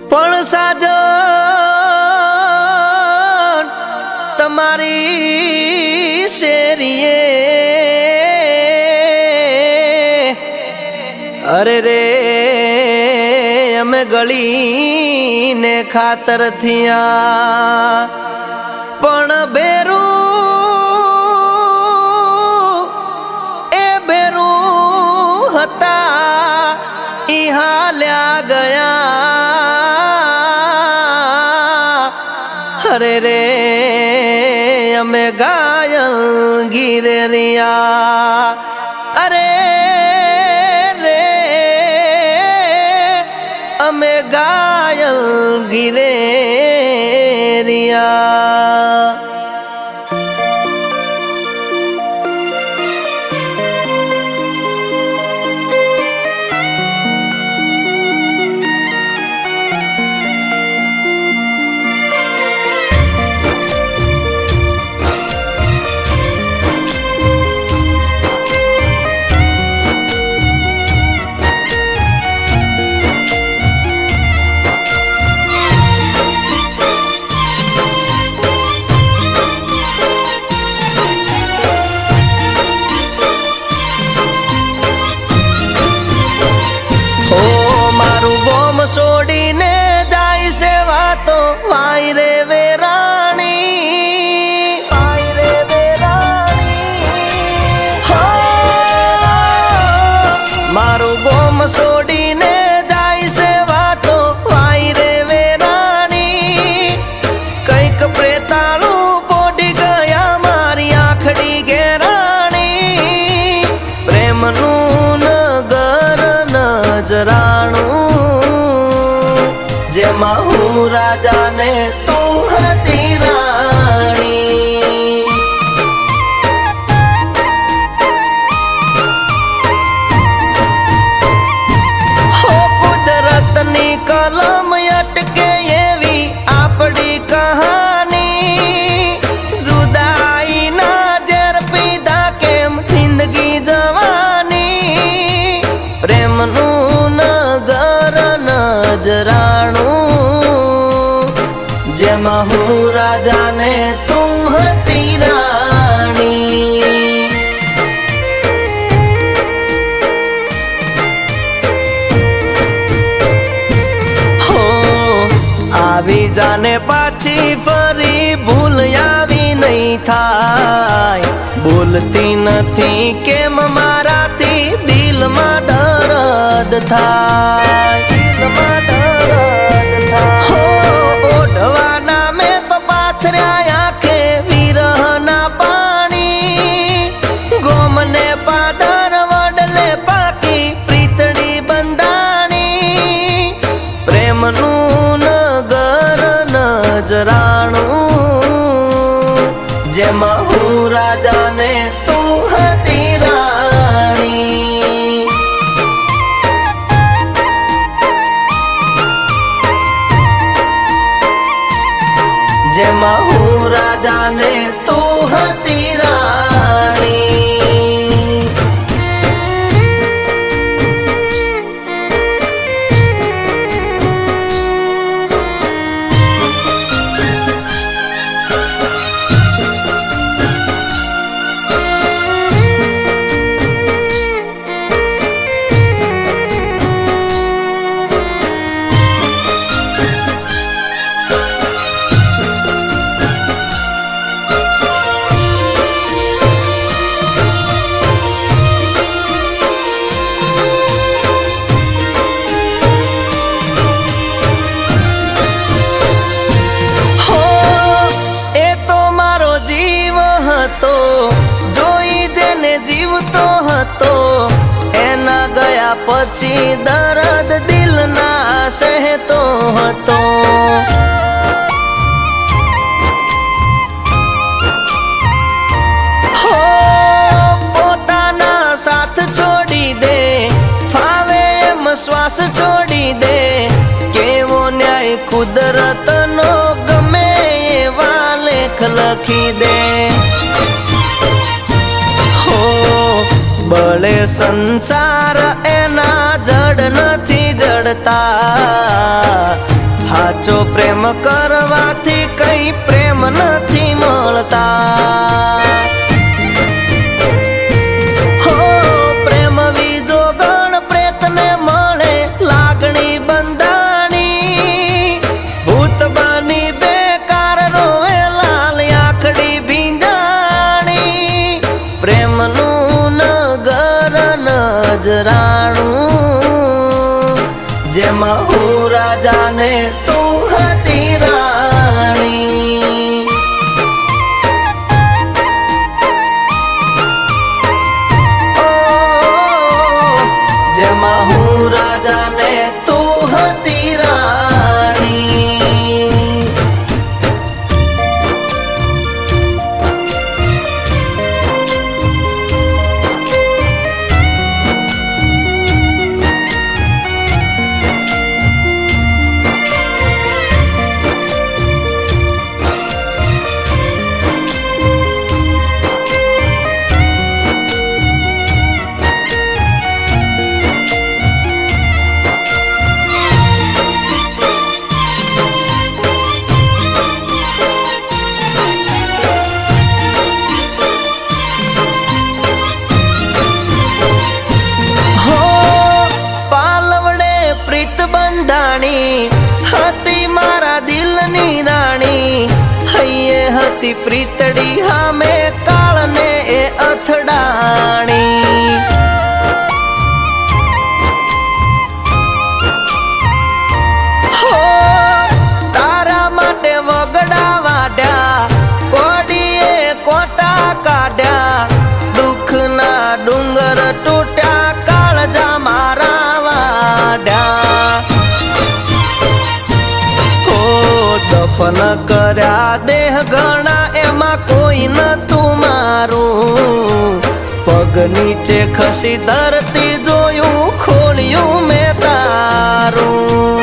પણ સાજન તમારી શેરીએ અરે રે અમે ગળીને ખાતર થયા પણ બેરું હતા ઈ હાલ્યા ગયા અરે રે અમે ગાયલ ગીરેરિયા અરે રે અમે ગાયલ ગીરેરિયા છોડીને જાય છે વાતો વાય રે વેરાણી મારું ગોમ છોડીને જાય છે વાતો વાય રે વેરાણી કઈક પ્રેતાળું પોડી ગયા મારી આખડી ઘેરાણી પ્રેમનું નગર નજરાણું જેમાં હું રાજા ને તું હતી રાણી હો કુદરતની કલમ અટકે એવી આપણી કહાની જુદાઈના ઝેર પીધા કેમ જિંદગી જવાની પ્રેમનું નગર નજરાણું જેમાં હું રાજા ને તું હતી રાણી હો આવી જાને પાછી ફરી ભૂલ આવી નહીં થાય બોલતી નથી કેમ મારાથી દિલમાં દર્દ થાય ઓઢવાના મેં તો પાથર્યા આંખે વિરહના પાણી ગોમને પાદર વડલે પાકી પ્રીતડી બંધાણી પ્રેમનું નગર નજરાણું જેમાં હું રાજા ને તું હતી રાણી જેમાં હું રાજા ને તું હતી રાણી પછી દર્દ દિલના સહેતો હતો હો પોતાના સાથ છોડી દે ફાવે એમ શ્વાસ છોડી દે કેવો ન્યાય કુદરતનો ગમે એવા લેખ લખી દે બળે સંસાર એના જડ નથી જડતા સાચો પ્રેમ કરવાથી કઈ પ્રેમ નથી મળતા. હો પ્રેમ બીજો ગણ પ્રેતને મળે લાગણી બંધાણી, ભૂત બની બેકાર રોવે લાલ આખડી ભીંજાણી. પ્રેમનું નગર નજરાણું, જેમાં હું રાજાને તું હતી રાણી. ઓ જેમાં હું રાજાને તું હતી રાણી. હતી મારા દિલની રાણી, હૈયે હતી પ્રીતડી હામે કાળને એ અથડાણી. હો તારા માટે વગડા વાડ્યા, કોડીએ કોટા કાઢ્યા, દુઃખના ડુંગર તૂટ્યા, કાળજા મારા વાડ્યા. દફન કર્યા દેહ ઘણા એમાં કોઈ નતું મારું, પગ નીચે ખસી ધરતી જોયું ખોલ્યું મેં તારું.